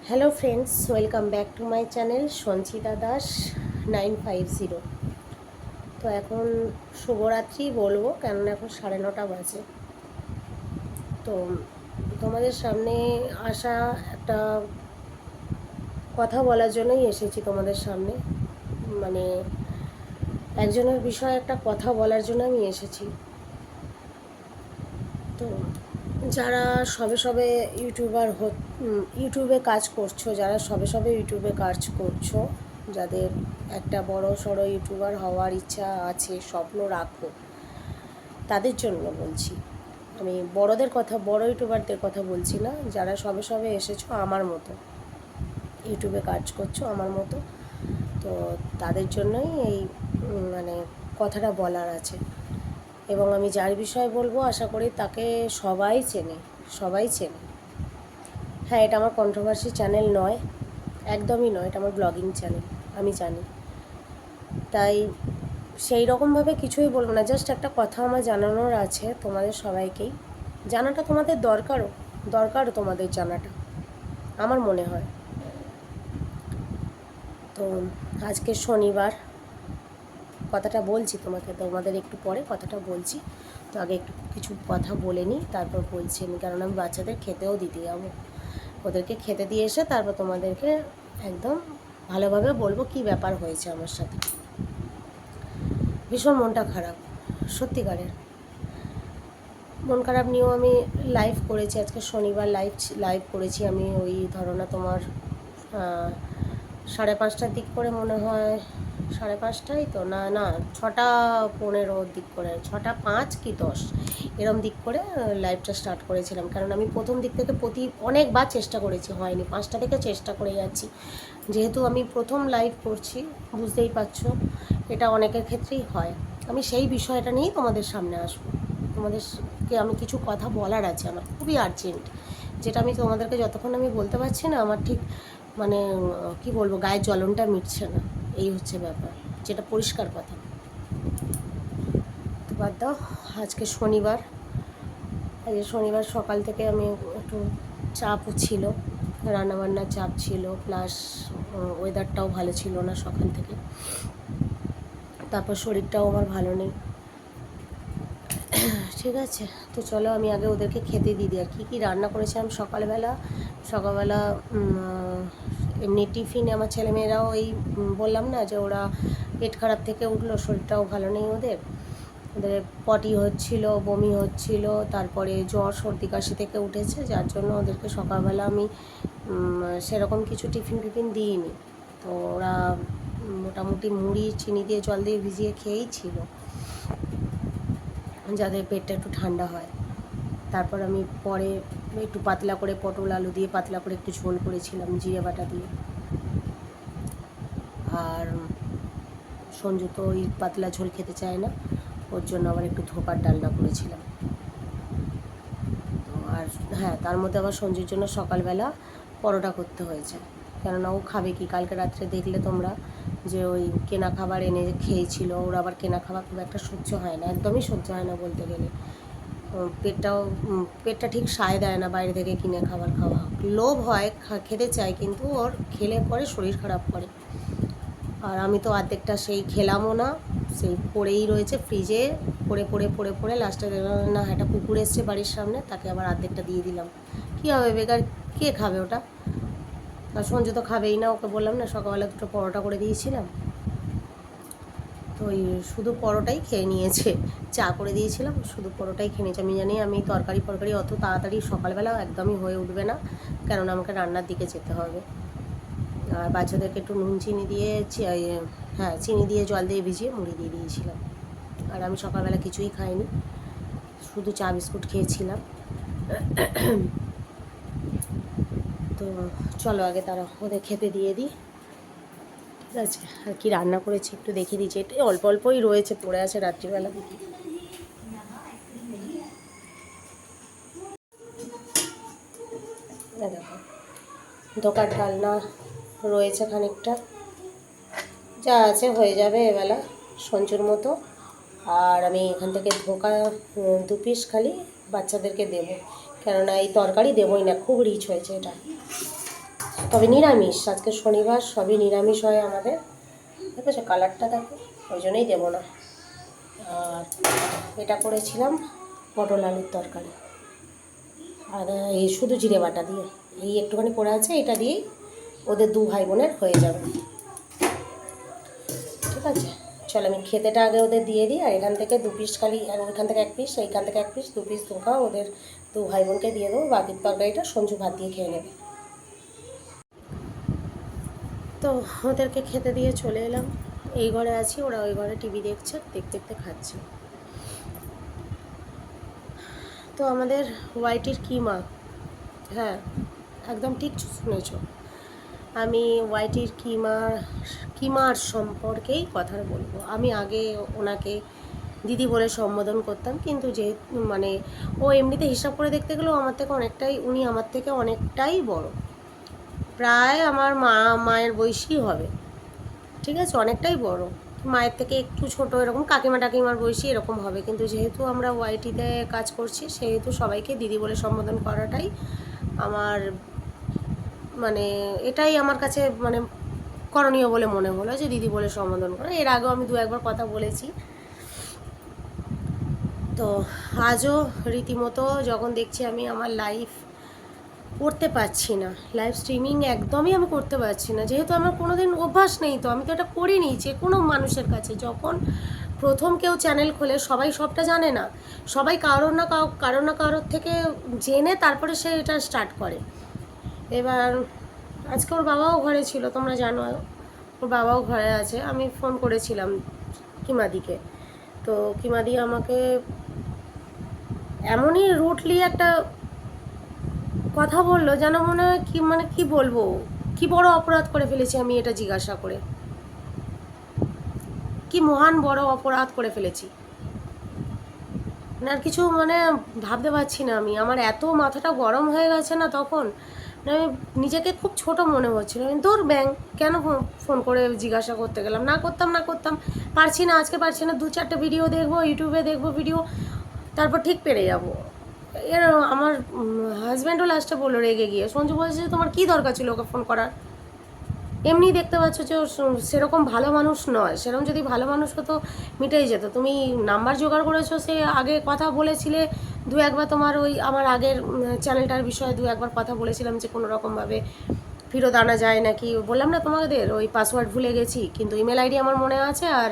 Hello friends, welcome back to my channel Sanchita Das 950। তো এখন শুভরাত্রি বলবো, কেননা এখন 9:30 বাজে। তো তোমাদের সামনে আসা একটা কথা বলার জন্যই এসেছি তোমাদের সামনে। মানে একজনের বিষয়ে একটা কথা বলার জন্য আমি এসেছি। তো যারা সবে সবে ইউটিউবে কাজ করছো, যারা সবে সবে ইউটিউবে কাজ করছো, যাদের একটা বড় সড়ো ইউটিউবার হওয়ার ইচ্ছা আছে, স্বপ্ন রাখো, তাদের জন্য বলছি। আমি বড় ইউটিউবারদের কথা বলছি না, যারা সবে সবে এসেছো আমার মতো, ইউটিউবে কাজ করছো আমার মতো। তো তাদের জন্যই এই মানে কথাটা বলার আছে। এবং আমি যার বিষয়ে বলবো আশা করি তাকে সবাই চেনে। হ্যাঁ, এটা আমার কন্ট্রোভার্সি চ্যানেল নয়, একদমই নয়, এটা আমার ব্লগিং চ্যানেল, আমি জানি। তাই সেই রকমভাবে কিছুই বলবো না, জাস্ট একটা কথা আমার জানানোর আছে তোমাদের সবাইকেই। জানাটা তোমাদের দরকারও তোমাদের জানাটা, আমার মনে হয়। তো আজকে শনিবার, কথাটা বলছি তোমাদের একটু পরে কথাটা বলছি। তো আগে একটু কিছু কথা বলে নিই, তারপর বলছি আমি, কারণ আমি বাচ্চাদের খেতেও দিতে যাবো। ওদেরকে খেতে দিয়ে এসে তারপর তোমাদেরকে একদম ভালোভাবে বলবো কি ব্যাপার হয়েছে আমার সাথে। ভীষণ মনটা খারাপ, সত্যিকারের মন খারাপ নিয়েও আমি লাইভ করেছি। আজকে শনিবার লাইভ করেছি আমি, ওই ধরো না তোমার 5:30টার দিক করে মনে হয়, 5:30টাই তো না, 6:15 দিক করে, 6:05 কি 10 এরম দিক করে লাইভটা স্টার্ট করেছিলাম। কারণ আমি প্রথম দিক থেকে অনেকবার চেষ্টা করেছি, হয়নি। 5টা থেকে চেষ্টা করে যাচ্ছি, যেহেতু আমি প্রথম লাইভ করছি, বুঝতেই পারছো এটা অনেকের ক্ষেত্রেই হয়। আমি সেই বিষয়টা নিয়েই তোমাদের সামনে আসবো। তোমাদেরকে আমি কিছু কথা বলার আছে, আমার খুবই আর্জেন্ট, যেটা আমি তোমাদেরকে যতক্ষণ আমি বলতে পারছি না, আমার ঠিক মানে কি বলবো, গায়ের জ্বলনটা মিটছে না, এই হচ্ছে ব্যাপার, যেটা পরিষ্কার কথা। তো বাদ দাও, আজকে শনিবার সকাল থেকে আমি একটু চাপও ছিল, রান্নাবান্নার চাপ ছিল, প্লাস ওয়েদারটাও ভালো ছিল না সকাল থেকে। তারপর শরীরটাও আমার ভালো নেই, ঠিক আছে। তো চলো আমি আগে ওদেরকে খেতে দিই। আর কী রান্না করেছিলাম সকালবেলা এমনি টিফিনে আমার ছেলেমেয়েরাও এই বললাম না যে ওরা পেট খারাপ থেকে উঠলো, শরীরটাও ভালো নেই ওদের পটি হচ্ছিল, বমি হচ্ছিল, তারপরে জ্বর সর্দি কাশি থেকে উঠেছে, যার জন্য ওদেরকে সকালবেলা আমি সেরকম কিছু টিফিন দিইনি। তো ওরা মোটামুটি মুড়ি চিনি দিয়ে জল দিয়ে ভিজিয়ে খেয়েই ছিল, যাদের পেটটা একটু ঠান্ডা হয়। তারপর আমি পরে একটু পাতলা করে পটল আলু দিয়ে পাতলা করে একটু ঝোল করেছিলাম জিরে বাটা দিয়ে। আর সঞ্জু তো ওই পাতলা ঝোল খেতে চায় না, ওর জন্য আবার একটু ধোকার ডালনা করেছিলাম। তো আর হ্যাঁ, তার মধ্যে আবার সঞ্জুর জন্য সকালবেলা পরোটা করতে হয়েছে, কেননা ও খাবে কি। কালকে রাত্রে দেখলে তোমরা যে ওই কেনা খাবার এনে খেয়েছিল, ওর আবার কেনা খাবার খুব একটা সহ্য হয় না, একদমই সহ্য হয় না বলতে গেলে। পেটটা ঠিক সায় দেয় না বাইরে থেকে কিনে খাবার খাওয়া। লোভ হয়, খেতে চায়, কিন্তু ওর খেলে পরে শরীর খারাপ করে। আর আমি তো অর্ধেকটা সেই খেলামও না, সেই পড়েই রয়েছে ফ্রিজে, পড়ে লাস্টে না একটা কুকুর এসছে বাড়ির সামনে, তাকে আবার অর্ধেকটা দিয়ে দিলাম। কী হবে, বেকার কে খাবে ওটা? আর সঞ্জু তো খাবেই না, ওকে বললাম না সকালবেলা 2টো পরোটা করে দিয়েছিলাম, তো ওই শুধু পরোটাই খেয়ে নিয়েছে। চা করে দিয়েছিলাম, শুধু পরোটাই খেয়ে নিয়েছে। আমি জানি আমি তরকারি অত তাড়াতাড়ি সকালবেলা একদমই হয়ে উঠবে না, কারণ আমাকে রান্নার দিকে যেতে হবে। আর বাচ্চাদেরকে একটু নুন চিনি দিয়ে চিনি দিয়ে জল দিয়ে ভিজিয়ে মুড়ি দিয়ে দিয়েছিলাম। আর আমি সকালবেলা কিছুই খাইনি, শুধু চা বিস্কুট খেয়েছিলাম। তো চলো আগে তারা ওদের খেতে দিয়ে দিই, ঠিক আছে। আর কি রান্না করেছি একটু দেখিয়ে দিচ্ছি, এটা অল্পই রয়েছে, পড়ে আছে রাত্রিবেলা। দেখো, ধোকার ডালনা রয়েছে খানিকটা, যা আছে হয়ে যাবে এবেলা সঞ্চুর মতো। আর আমি এখান থেকে ধোকা 2 পিস খালি বাচ্চাদেরকে দেবো, কেননা এই তরকারি দেবোই না, খুব রিচ হয়েছে এটা। তবে নিরামিষ, আজকে শনিবার, সবই নিরামিষ হয় আমাদের। দেখেছো কালারটা দেখো, ওই জন্যই দেবো না। আর এটা করেছিলাম পটল আলুর তরকারি, আর এই শুধু জিরে বাটা দিয়ে, এই একটুখানি পড়ে আছে, এটা দিয়েই ওদের 2 ভাই বোনের হয়ে যাবে। ঠিক আছে, চলো আমি খেতেটা আগে ওদের দিয়ে দিই, আর এখান থেকে 2 পিস খালি, আর ওইখান থেকে 1 পিস, এইখান থেকে 1 পিস, 2 পিস ধোকা ওদের 2 ভাই বোনকে দিয়ে দেবো। বাকির তরকারিটা সঞ্জু ভাত দিয়ে খেয়ে নেবে। তো ওদেরকে খেতে দিয়ে চলে এলাম, এই ঘরে আছি, ওরা ওই ঘরে টিভি দেখছে, দেখতে দেখতে খাচ্ছে। তো আমাদের ওয়াইটির কিমা, হ্যাঁ একদম ঠিক শুনেছ, আমি ওয়াইটির কিমার সম্পর্কেই কথা বলবো। আমি আগে ওনাকে দিদি বলে সম্বোধন করতাম, কিন্তু যেহেতু মানে ও এমনিতে হিসাব করে দেখতে গেলেও আমার থেকে অনেকটাই, উনি আমার থেকে অনেকটাই বড়, প্রায় আমার মায়ের বয়সী হবে। ঠিক আছে, অনেকটাই বড়, মায়ের থেকে একটু ছোট, এরকম কাকিমার বয়সী এরকম হবে। কিন্তু যেহেতু আমরা ওয়াইটিতে কাজ করছি, সেহেতু সবাইকে দিদি বলে সম্বোধন করাটাই আমার মানে, এটাই আমার কাছে মানে করণীয় বলে মনে হলো, যে দিদি বলে সম্বোধন করা। এর আগেও আমি 2-1বার কথা বলেছি। তো আজও রীতিমতো যখন দেখছি আমি আমার লাইভ করতে পারছি না, লাইভ স্ট্রিমিং একদমই আমি করতে পারছি না, যেহেতু আমার কোনো দিন অভ্যাস নেই। তো আমি তো এটা করিনি। যে কোনো মানুষের কাছে যখন প্রথম কেউ চ্যানেল খোলে, সবাই সবটা জানে না, সবাই কারোর না কারোর থেকে জেনে তারপরে সে এটা স্টার্ট করে। এবার আজকে ওর বাবাও ঘরে ছিল, তোমরা জানো ওর বাবাও ঘরে আছে। আমি ফোন করেছিলাম কিমাদিকে, তো কিমাদি আমাকে এমনই রুটলি একটা কথা বললো, যেন মনে হয় কি, মানে কি বলবো, কি বড় অপরাধ করে ফেলেছি আমি, এটা জিজ্ঞাসা করে, কি মহান বড় অপরাধ করে ফেলেছি না, আর কিছু মানে ভাবতে পারছি না আমি। আমার এত মাথাটা গরম হয়ে গেছে না তখন, আমি নিজেকে খুব ছোট মনে হচ্ছিল। তোর ব্যাংক কেন ফোন করে জিজ্ঞাসা করতে গেলাম, না করতাম, পারছি না, আজকে পারছি না, 2-4টে ভিডিও দেখবো, ইউটিউবে দেখবো ভিডিও, তারপর ঠিক পেরে যাবো। এর আমার হাজব্যান্ডও লাস্টে বললো রেগে গিয়ে, সঞ্জু বলছে যে তোমার কী দরকার ছিল ওকে ফোন করার, এমনি দেখতে পাচ্ছ যে সেরকম ভালো মানুষ নয়, সেরকম যদি ভালো মানুষ হতো মিটেই যেত। তুমি নাম্বার জোগাড় করেছো, সে আগে কথা বলেছিলে 2-1বার, তোমার ওই আমার আগের চ্যানেলটার বিষয়ে 2-1বার কথা বলেছিলাম যে কোনো রকমভাবে ফেরত আনা যায় নাকি, বললাম না তোমাদের ওই পাসওয়ার্ড ভুলে গেছি, কিন্তু ইমেল আইডি আমার মনে আছে, আর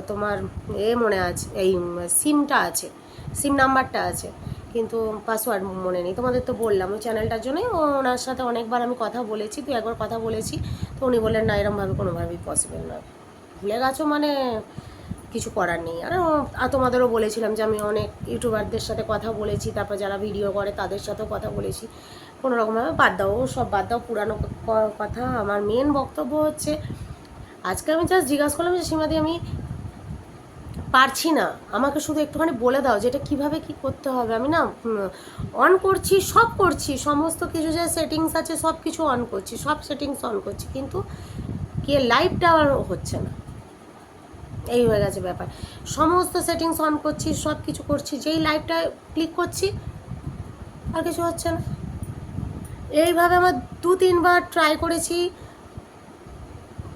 তোমার মনে আছে, এই সিমটা আছে, সিম নাম্বারটা আছে, কিন্তু পাসওয়ার্ড মনে নেই। তোমাদের তো বললাম ওই চ্যানেলটার জন্যই ওনার সাথে অনেকবার আমি কথা বলেছি, 2-1বার কথা বলেছি। তো উনি বললেন না, এরমভাবে কোনোভাবেই পসিবল নয়, ভুলে গেছো মানে কিছু করার নেই। আর তোমাদেরও বলেছিলাম যে আমি অনেক ইউটিউবারদের সাথে কথা বলেছি, তারপর যারা ভিডিও করে তাদের সাথেও কথা বলেছি, কোনো রকমভাবে বাদ দাও, সব বাদ দাও, পুরানো কথা। আমার মেন বক্তব্য হচ্ছে, আজকে আমি জাস্ট জিজ্ঞাসা করলাম যে সীমাদি আমি পারছি না, আমাকে শুধু একটুখানি বলে দাও যে এটা কীভাবে কী করতে হবে। আমি না অন করছি, সব করছি, সমস্ত কিছু যে সেটিংস আছে সব কিছু অন করছি, সব সেটিংস অন করছি, কিন্তু কে লাইভটা আর হচ্ছে না, এই হয়ে গেছে ব্যাপার। সমস্ত সেটিংস অন করছি, সব কিছু করছি, যেই লাইভটা ক্লিক করছি আর কিছু হচ্ছে না। এইভাবে আমার 2-3বার ট্রাই করেছি,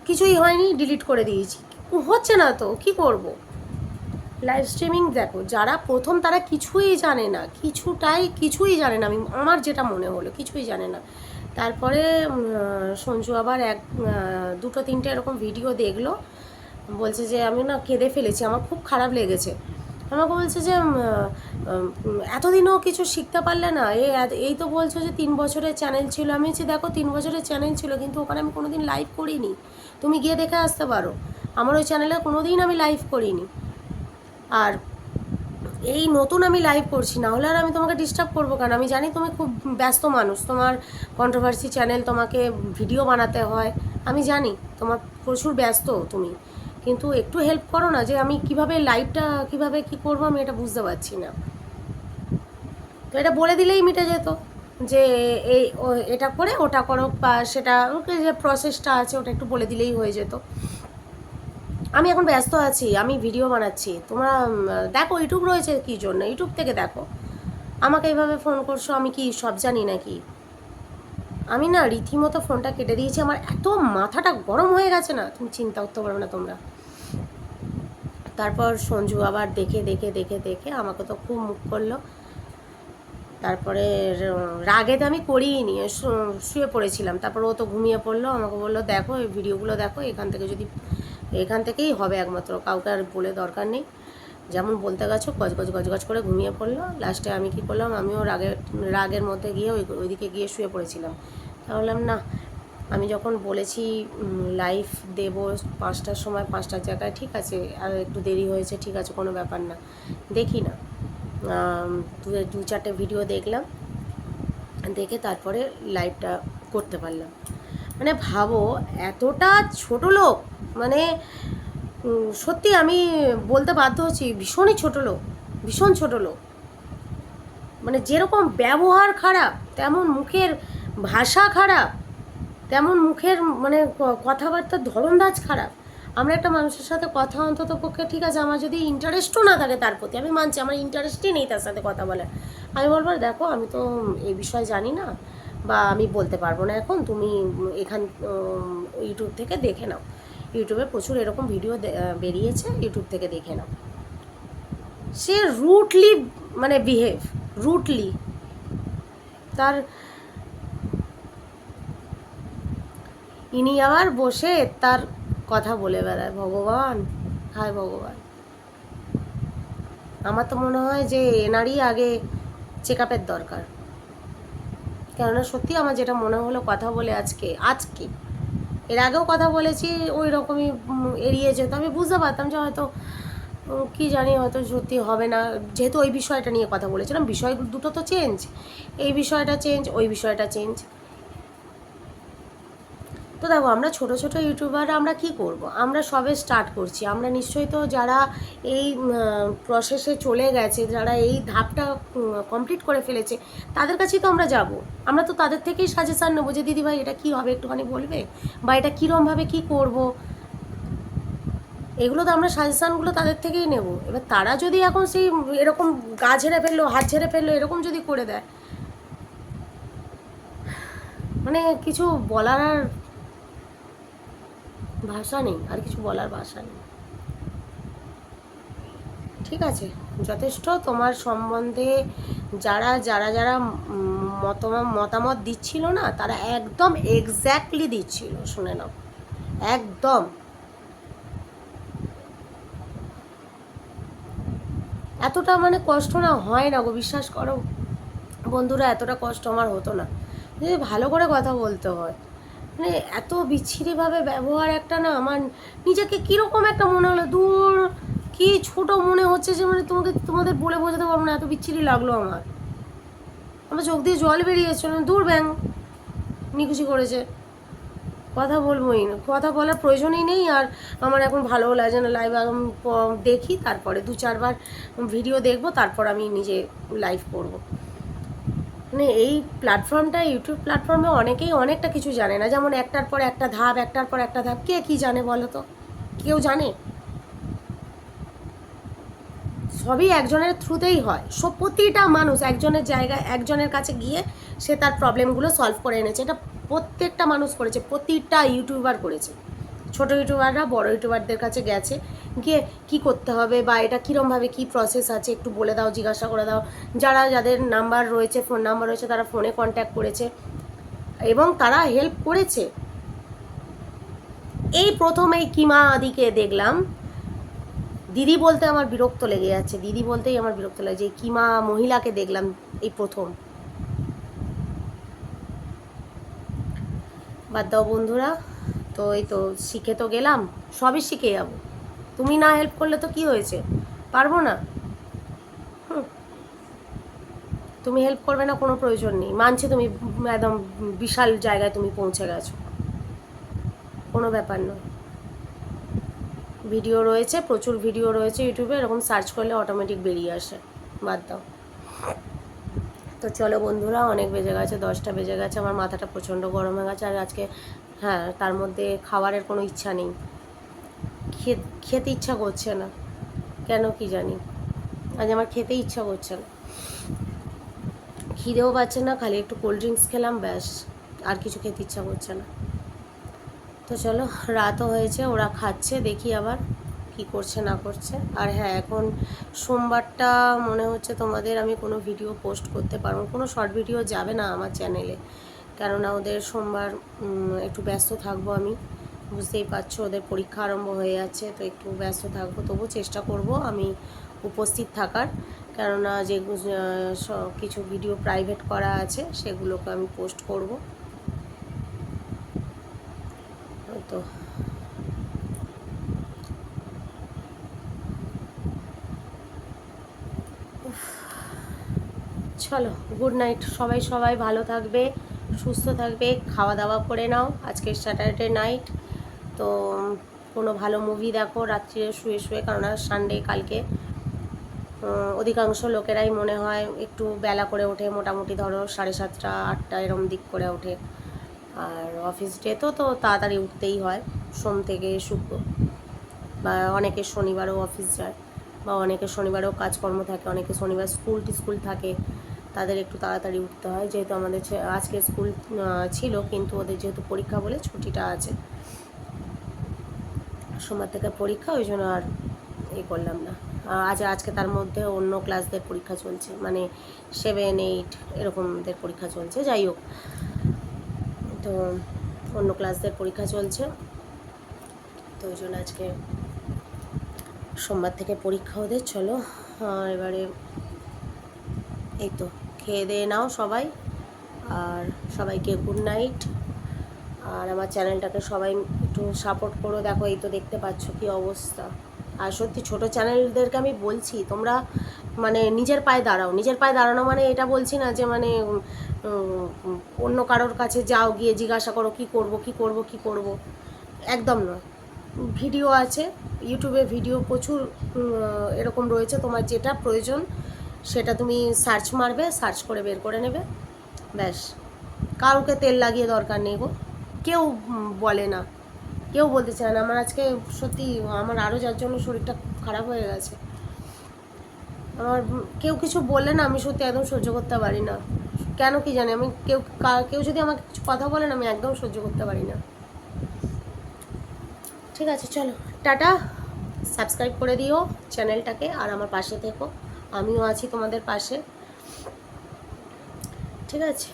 কিছুই হয়নি, ডিলিট করে দিয়েছি, হচ্ছে না তো কি করব। লাইভ স্ট্রিমিং দেখো, যারা প্রথম তারা কিছুই জানে না, কিছুই জানে না, আমার যেটা মনে হলো কিছুই জানে না। তারপরে সঞ্জু আবার 2-3টে এরকম ভিডিও দেখলো, বলছে যে আমি না কেঁদে ফেলেছি, আমার খুব খারাপ লেগেছে। আমাকে বলছে যে এতদিনও কিছু শিখতে পারলে না, এই তো বলছো যে 3 বছরের চ্যানেল ছিল। আমি বলছি দেখো 3 বছরের চ্যানেল ছিল, কিন্তু ওখানে আমি কোনোদিন লাইভ করিনি, তুমি গিয়ে দেখে আসতে পারো, আমার ওই চ্যানেলে কোনোদিন আমি লাইভ করিনি। আর এই নতুন আমি লাইভ করছি, না হলে আর আমি তোমাকে ডিস্টার্ব করবো কেন। আমি জানি তুমি খুব ব্যস্ত মানুষ, তোমার কন্ট্রোভার্সি চ্যানেল, তোমাকে ভিডিও বানাতে হয়, আমি জানি তোমার প্রচুর ব্যস্ত তুমি, কিন্তু একটু হেল্প করো না, যে আমি কিভাবে লাইভটা কিভাবে কি করবো আমি এটা বুঝতে পারছি না। তো এটা বলে দিলেই মিটে যেত, যে এই এটা করে ওটা করো, বা সেটা যে প্রসেসটা আছে ওটা একটু বলে দিলেই হয়ে যেত। আমি এখন ব্যস্ত আছি, আমি ভিডিও বানাচ্ছি, তোমরা দেখো ইউটিউব রয়েছে কী জন্য, ইউটিউব থেকে দেখো। আমাকে এইভাবে ফোন করছো, আমি কি সব জানি নাকি? আমি না রীতিমতো ফোনটা কেটে দিয়েছি। আমার এত মাথাটা গরম হয়ে গেছে না, তুমি চিন্তা করতে পারবে না তোমরা। তারপর সঞ্জু আবার দেখে দেখে দেখে দেখে আমাকে তো খুব মুখ করলো। তারপরে রাগেতে আমি করিনি, শুয়ে পড়েছিলাম। তারপর ও তো ঘুমিয়ে পড়লো, আমাকে বললো দেখো এই ভিডিওগুলো দেখো, এখান থেকেই হবে একমাত্র, কাউকে আর বলে দরকার নেই। যেমন বলতে গেছো গজ করে ঘুমিয়ে পড়লো। লাস্টে আমি কি করলাম, আমিও রাগের মধ্যে গিয়ে ওইদিকে গিয়ে শুয়ে পড়েছিলাম। বললাম না, আমি যখন বলেছি লাইভ দেব 5টার সময়, 5টার জায়গায় ঠিক আছে, আর একটু দেরি হয়েছে, ঠিক আছে, কোনো ব্যাপার না, দেখি না। 2-4টে ভিডিও দেখলাম, দেখে তারপরে লাইভটা করতে পারলাম। মানে ভাবো, এতটা ছোট লোক, মানে সত্যি আমি বলতে বাধ্য হচ্ছি, ভীষণই ছোট লোক, ভীষণ ছোট লোক। মানে যেরকম ব্যবহার খারাপ, তেমন মুখের ভাষা খারাপ, তেমন মুখের মানে কথাবার্তার ধরনদাজ খারাপ। আমরা একটা মানুষের সাথে কথা অন্তত পক্ষে, ঠিক আছে, আমার যদি ইন্টারেস্টও না থাকে তার প্রতি, আমি মানছি আমার ইন্টারেস্টই নেই তার সাথে কথা বলার, আমি বলবো দেখো আমি তো এই বিষয়ে জানি না, বা আমি বলতে পারবো না এখন, তুমি ইউটিউব থেকে দেখে নাও, ইউটিউবে প্রচুর এরকম ভিডিও বেরিয়েছে, ইউটিউব থেকে দেখে নাও। সে রুটলি মানে বিহেভ, রুটলি তার, ইনি আবার বসে তার কথা বলে বেড়ায়। ভগবান, হায় ভগবান, আমার তো মনে হয় যে এনারই আগে চেক আপের দরকার। কেননা সত্যি আমার যেটা মনে হলো কথা বলে আজকে এর আগেও কথা বলেছি, ওই রকমই এড়িয়ে যেত। আমি বুঝতে পারতাম যে হয়তো কি জানি হয়তো সত্যি হবে না, যেহেতু ওই বিষয়টা নিয়ে কথা বলেছিলাম। বিষয় দুটো তো চেঞ্জ, এই বিষয়টা চেঞ্জ, ওই বিষয়টা চেঞ্জ। তো দেখো, আমরা ছোট ছোট ইউটিউবার আমরা কি করব, আমরা সবে স্টার্ট করছি। আমরা নিশ্চয়ই তো যারা এই প্রসেসে চলে গেছে, যারা এই ধাপটা কমপ্লিট করে ফেলেছে, তাদের কাছেই তো আমরা যাব। আমরা তো তাদের থেকেই সাজেশান নেবো যে দিদিভাই এটা কী হবে একটুখানি বলবে, বা এটা কীরমভাবে কী করব, এগুলো তো আমরা সাজেশানগুলো তাদের থেকেই নেব। এবার তারা যদি এখন সেই এরকম গা ঝেড়ে ফেললো, হাত ঝেড়ে ফেললো, এরকম যদি করে দেয়, মানে কিছু বলার আর ভাষা নেই, আর কিছু বলার ভাষা নেই। ঠিক আছে, যথেষ্ট। তোমার সম্বন্ধে যারা যারা যারা মতামত দিচ্ছিল না, তারা একদম এক্স্যাক্টলি দিচ্ছিল, শুনে নাও, একদম। এতটা মানে কষ্ট না হয় না গো, বিশ্বাস করো বন্ধুরা, এতটা কষ্ট আমার হতো না যদি ভালো করে কথা বলতে হয়। মানে এত বিচ্ছিরিভাবে ব্যবহার একটা না, আমার নিজেকে কীরকম একটা মনে হলো, দূর কি ছোট মনে হচ্ছে, যে মানে তোমাদের বলে বোঝাতে পারবো না, এত বিচ্ছিরি লাগলো আমার চোখ দিয়ে জল বেরিয়েছিল। দূর ব্যাং, নিকুচি করেছে, কথা বলবোই না, কথা বলার প্রয়োজনই নেই। আর আমার এখন ভালোও লাগে না লাইভ, দেখি তারপরে 2-4বার ভিডিও দেখবো, তারপর আমি নিজে লাইভ করবো। মানে এই প্ল্যাটফর্মটা, ইউটিউব প্ল্যাটফর্মে অনেকেই অনেকটা কিছু জানে না, যেমন একটার পর একটা ধাপ, একটার পর একটা ধাপ, কে কী জানে বলো তো, কেউ জানে? সবই একজনের থ্রুতেই হয়। প্রতিটা মানুষ একজনের জায়গায়, একজনের কাছে গিয়ে সে তার প্রবলেমগুলো সলভ করে এনেছে। এটা প্রত্যেকটা মানুষ করেছে, প্রতিটা ইউটিউবার করেছে। ছোট ইউটিউবাররা বড় ইউটিউবারদের কাছে গেছে, গিয়ে কি করতে হবে, বা এটা কীরমভাবে কী প্রসেস আছে একটু বলে দাও, জিজ্ঞাসা করে দাও। যাদের নাম্বার রয়েছে, ফোন নাম্বার রয়েছে, তারা ফোনে কন্ট্যাক্ট করেছে এবং তারা হেল্প করেছে। এই প্রথম এই কিমা দিকে দেখলাম, দিদি বলতে আমার বিরক্ত লেগে যাচ্ছে, দিদি বলতেই আমার বিরক্ত লাগছে। এই কিমা মহিলাকে দেখলাম এই প্রথম। বাদ দাও বন্ধুরা, তো এই তো শিখে তো গেলাম, সবই শিখে যাব। তুমি না হেল্প করলে তো কি হয়েছে, পারবো না? তুমি হেল্প করবে না, কোনো প্রয়োজন নেই, মানছি তুমি একদম বিশাল জায়গায় তুমি পৌঁছে গেছো, কোনো ব্যাপার নয়। ভিডিও রয়েছে, প্রচুর ভিডিও রয়েছে ইউটিউবে, এরকম সার্চ করলে অটোমেটিক বেরিয়ে আসে। বাদ দাও। তো চলো বন্ধুরা, অনেক বেজে গেছে, 10টা বেজে গেছে, আমার মাথাটা প্রচণ্ড গরম হয়ে গেছে। আর আজকে হ্যাঁ, তার মধ্যে খাবারের কোনো ইচ্ছা নেই, খেতে ইচ্ছা করছে না, কেন কি জানি, আজ আমার খেতে ইচ্ছা করছে না, খিদেও পাচ্ছে না, খালি একটু কোল্ড ড্রিঙ্কস খেলাম, ব্যাস। আর কিছু খেতে ইচ্ছা করছে না। তো চলো, রাতও হয়েছে, ওরা খাচ্ছে, দেখি আবার কি করছে না করছে। আর হ্যাঁ, এখন সোমবারটা মনে হচ্ছে তোমাদের আমি কোনো ভিডিও পোস্ট করতে পারবো, কোনো শর্ট ভিডিও যাবে না আমার চ্যানেলে, কেননা ওদের সোমবার একটু ব্যস্ত থাকবো আমি, বুঝতেই পারছো ওদের পরীক্ষা আরম্ভ হয়ে যাচ্ছে, তো একটু ব্যস্ত থাকবো। তবু চেষ্টা করব আমি উপস্থিত থাকার, কেননা যে কিছু ভিডিও প্রাইভেট করা আছে সেগুলোকে আমি পোস্ট করব। তো চলো, গুড নাইট। সবাই ভালো থাকবে, সুস্থ থাকবে, খাওয়া দাওয়া করে নাও। আজকে স্যাটারডে নাইট, তো কোনো ভালো মুভি দেখো রাত্রিরে শুয়ে শুয়ে, কারণ সানডে কালকে অধিকাংশ লোকেরাই মনে হয় একটু বেলা করে ওঠে, মোটামুটি ধরো 7:30 8টা এরম দিক করে ওঠে। আর অফিস ডে তো তাড়াতাড়ি উঠতেই হয়, সোম থেকে শুক্র, বা অনেকে শনিবারও অফিস যায়, বা অনেকে শনিবারেও কাজকর্ম থাকে, অনেকে শনিবার স্কুল থাকে, তাদের একটু তাড়াতাড়ি উঠতে হয়। যেহেতু আমাদের আজকে স্কুল ছিল, কিন্তু ওদের যেহেতু পরীক্ষা বলে ছুটিটা আছে, সোমবার থেকে পরীক্ষা, ওই জন্য আর করলাম না। আজকে তার মধ্যে অন্য ক্লাসদের পরীক্ষা চলছে, মানে 7 8 এরকমদের পরীক্ষা চলছে। যাই হোক, তো অন্য ক্লাসদের পরীক্ষা চলছে, তো ওই জন্য আজকে সোমবার থেকে পরীক্ষা ওদের। চলো এবারে এই তো খেয়ে দিয়ে নাও সবাই, আর সবাইকে গুড নাইট। আর আমার চ্যানেলটাকে সবাই একটু সাপোর্ট করো। দেখো, এই তো দেখতে পাচ্ছ কি অবস্থা। আর সত্যি ছোটো চ্যানেলদেরকে আমি বলছি, তোমরা মানে নিজের পায়ে দাঁড়াও। নিজের পায়ে দাঁড়ানো মানে এটা বলছি না যে মানে অন্য কারোর কাছে যাও, গিয়ে জিজ্ঞাসা করো কি করব, একদম নয়। ভিডিও আছে ইউটিউবে, ভিডিও প্রচুর এরকম রয়েছে, তোমার যেটা প্রয়োজন সেটা তুমি সার্চ মারবে, সার্চ করে বের করে নেবে, ব্যাস। কাউকে তেল লাগিয়ে দরকার নেই গো, কেউ বলে না, কেউ বলতে চায় না। আমার আজকে সত্যি আমার আরও যার জন্য শরীরটা খারাপ হয়ে গেছে। আমার কেউ কিছু বললে না, আমি সত্যি একদম সহ্য করতে পারি না, কেন কি জানি। আমি কেউ যদি আমাকে কিছু কথা বলে না, আমি একদম সহ্য করতে পারি না। ঠিক আছে, চলো টাটা। সাবস্ক্রাইব করে দিও চ্যানেলটাকে, আর আমার পাশে থেকো, আমিও আছি তোমাদের পাশে, ঠিক আছে?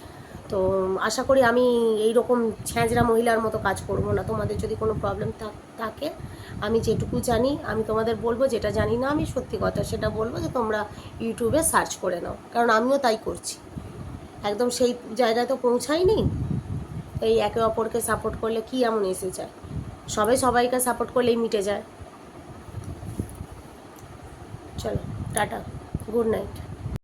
তো আশা করি আমি এই রকম ছ্যাঁচড়া মহিলার মতো কাজ করব না। তোমাদের যদি কোনো প্রবলেম থাকে, আমি যেটুকু জানি আমি তোমাদের বলবো, যেটা জানি না আমি সত্যি কথা সেটা বলবো, যে তোমরা ইউটিউবে সার্চ করে নাও, কারণ আমিও তাই করছি। একদম সেই জায়গায় তো পৌঁছাইনি। এই একে অপরকে সাপোর্ট করলে কি এমন এসে যায়? সবাইকে সাপোর্ট করলেই মিটে যায়। চলো টাটা, গুড নাইট।